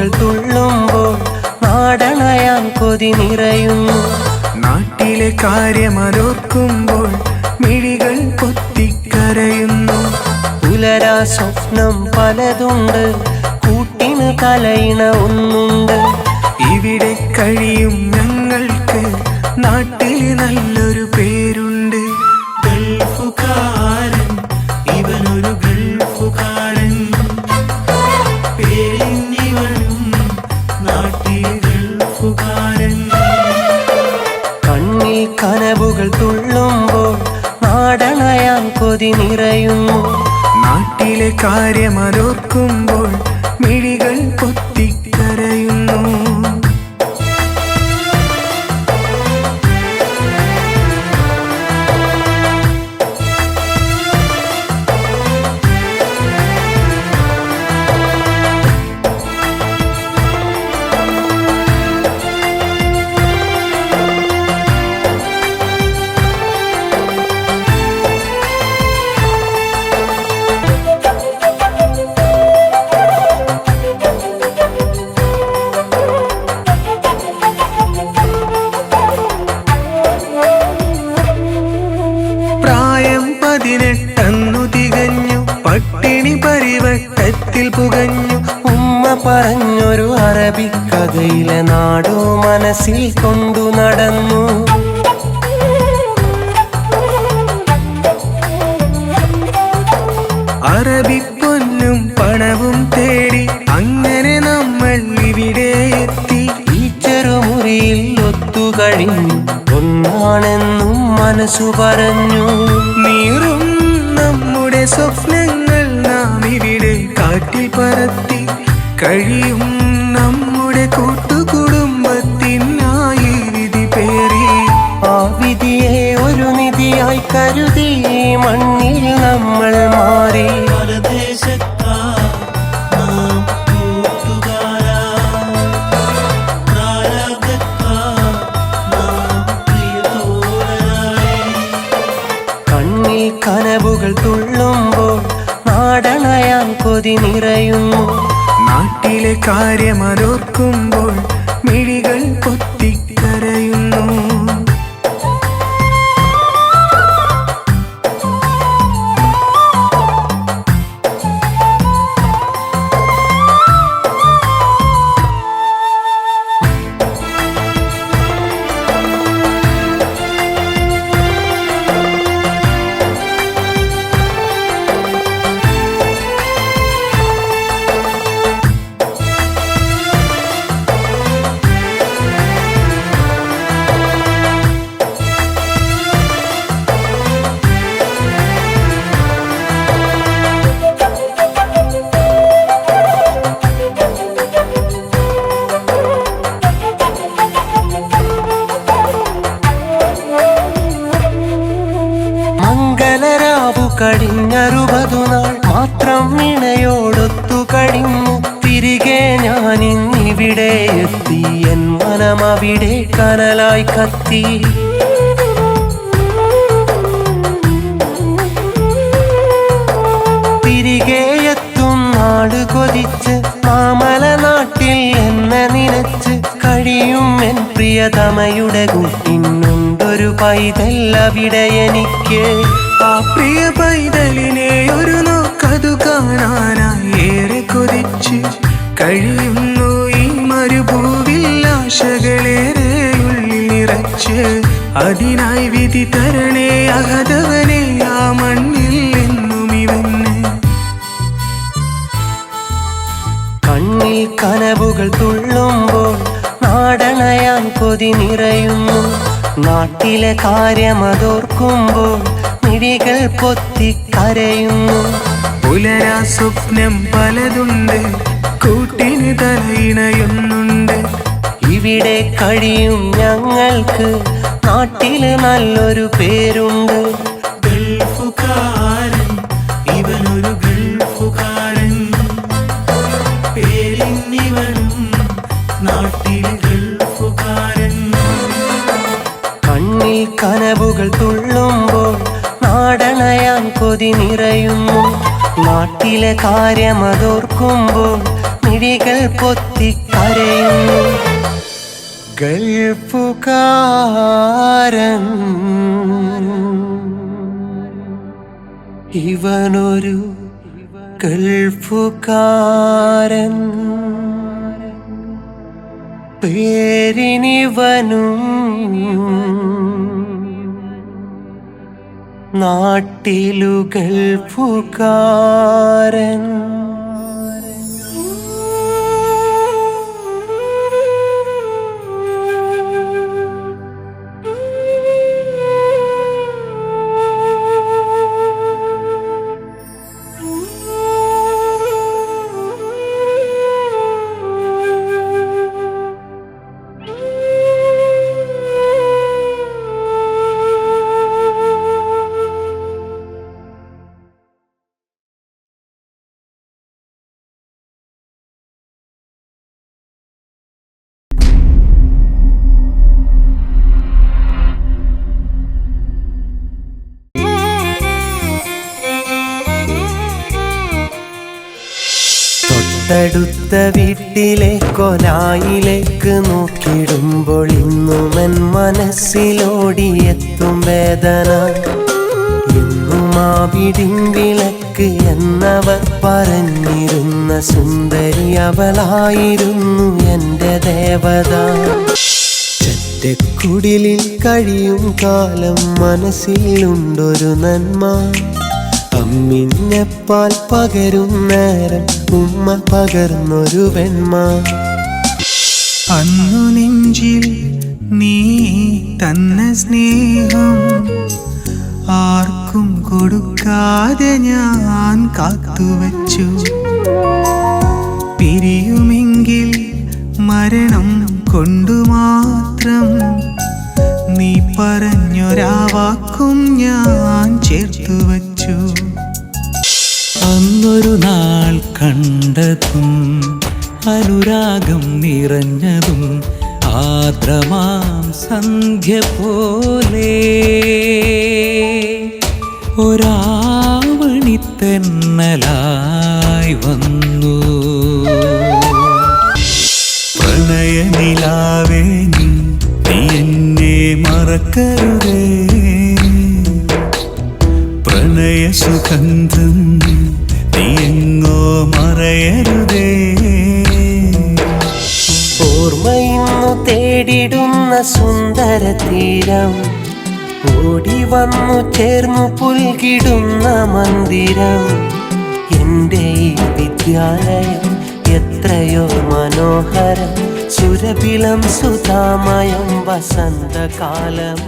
കനവുകൾ തുള്ളുമ്പോൾ നാടണയാൻ കൊതി നിറയുന്നു. നാട്ടിലെ കാര്യമതോർക്കുമ്പോൾ മിഴികൾ പൊത്തിക്കരയുന്നു. പുലരാ സ്വപ്നം പലതുണ്ട്, കൂട്ടിന് തലയിണ ഒന്നുണ്ട്. ഇവിടെ കഴിയും ഞങ്ങൾക്ക് നാട്ടിൽ നല്ലൊരു പേരുണ്ട്. ഗൾഫുകാരൻ, ഇവനൊരു ഗൾഫുകാരൻ. പേരിന്നിവനും നാട്ടിൽ ഗൾഫുകാരൻ. കണ്ണിൽ കനവുകൾ തുള്ളുമ്പോൾ നാടണയാൻ കൊതി നിറയുന്നു. നാട്ടിലെ കാര്യമതോർക്കുമ്പോൾ മിഴികൾ പൊത്തിക്കരയുന്നു. പ്രായം 18 തികഞ്ഞു, പട്ടിണി പരിവട്ടത്തിൽ പുകഞ്ഞു. ഉമ്മ പറഞ്ഞൊരു അറബിക്കഥയിലെ നാടോ മനസ്സിൽ കൊണ്ടു നടന്നു. അറബിപ്പൊന്നും പണവും തേടി അങ്ങനെ നമ്മൾ ഇവിടെ എത്തി. ഈ ചെറുമുറിയിൽ ഒത്തുകഴിഞ്ഞു, ഒന്നാണെന്നും മനസ്സു പറഞ്ഞു. നീറും നമ്മുടെ സ്വപ്നങ്ങൾ നാം ഇവിടെ കാറ്റിൽ പറത്തി. കഴിയും നമ്മുടെ കൂട്ടുകുടുംബത്തിനായി വിധി പേറി. ആ വിധിയെ ഒരു നിധിയായി കരുതി മണ്ണിൽ നമ്മൾ മാറി. കണ്ണിൽ കനവുകൾ തുള്ളുമ്പോൾ നാടണയാൻ കൊതി നിറയുന്നു. നാട്ടിലെ കാര്യമതോർക്കുമ്പോൾ മിഴികൾ പൊത്തിക്കരയുന്നു. മംഗലരാവു കഴിഞ്ഞ60 നാൾ മാത്രം ഇണയോടൊത്തു കഴിഞ്ഞു. തിരികെ ഞാൻ ഇന്നിവിടെ എത്തി, എൻ മനം അവിടെ കനലായി കത്തി. തിരികെ എത്തും നാട് കൊതിച്ച് മാമല നാട്ടിൽ എന്നെ നിനച്ച് കഴിയും എൻ പ്രിയതമയുടെ കൂട്ടിനുണ്ടൊരു പൈതൽ അവിടെ എനിക്ക്. ആ പ്രിയ പൈതലിനെ ഒരു നോക്കതു കാണാനായി ഏറെ കൊതിച്ച് കഴിയുന്നു ഈ മരുഭൂവിൽ. ആശകളേറെ ഉള്ളിൽ നിറച്ച് അതിനായി വിധി തരണേ അഹദവനെ ആ മണ്ണിൽ എന്നും ഇവന്. കണ്ണിൽ കനവുകൾ തുള്ളുമ്പോൾ നാടണയാൻ കൊതി നിറയുന്നു. നാട്ടിലെ കാര്യമതോർക്കുമ്പോൾ മിഴികൾ പൊത്തിക്കരയുന്നു. പുലരാ സ്വപ്നം പലതുണ്ട്, കൂട്ടിന് തലയിണയൊന്നുണ്ട്. ഇവിടെ കഴിയും ഞങ്ങൾക്ക് നാട്ടില് നല്ലൊരു പേരുണ്ട്. ഗൾഫുകാരൻ, ഇവനൊരു ഗൾഫുകാരൻ. പേരിന്നിവനും നാട്ടിൽ ഗൾഫുകാരൻ. കണ്ണിൽ കനവുകൾ തുള്ളുമ്പോൾ നാടണയാൻ കൊതി നിറയുന്നു. നാട്ടിലെ കാര്യമതോർക്കുമ്പോൾ മിഴികൾ പൊത്തിക്കരയുന്നു. ഗൾഫുകാരൻ ഇവനൊരു ഗൾഫുകാരൻ, പേരിനിവനും നാട്ടിലു ഗൾഫുകാരൻ. തൊട്ടടുത്ത വീട്ടിലെ കൊലായിലേക്ക് നോക്കിടുമ്പോൾ ഇന്നുമൻ മനസ്സിലോടിയെത്തും വേദന. ഇന്നും ആ വീടിൻ വിളക്ക് എന്നവർ പറഞ്ഞിരുന്ന സുന്ദരി അവളായിരുന്നു എൻ്റെ ദേവത. ചെറ്റക്കുടിലിൽ കഴിയും കാലം മനസ്സിലുണ്ടൊരു നന്മ. അമ്മിഞ്ഞപ്പാൽ പകരും നേരം ഉമ്മ പകർന്നൊരു വെണ്മ. അന്നു നെഞ്ചിൽ നീ തന്ന സ്നേഹം ആർക്കും കൊടുക്കാതെ ഞാൻ കാത്തുവച്ചു. പിരിയുമെങ്കിൽ മരണം കൊണ്ടു മാത്രം നീ പറഞ്ഞൊരാ വാക്കും ഞാൻ ചേർത്തു വച്ചു. അന്നൊരു നാൾ കണ്ടതും അനുരാഗം നിറഞ്ഞതും ആർദ്രമാം സന്ധ്യ പോലെ ഒരാവണിത്തെന്നലായി വന്നു. പ്രണയനിലാവേ നീ എന്നെ മറക്കരുതേ, പ്രണയ സുഗന്ധം നീ എങ്ങോ മറയരുതേ. ഓർമ്മയിന്നു തേടിടുന്ന സുന്ദര തീരം, ഓടി വന്നു ചേർന്നു പുൽകിടുന്ന മന്ദിരം. എൻ്റെ ഈ വിദ്യാലയം എത്രയോ മനോഹരം, സുരഭിളം സുധാമയം വസന്തകാലം.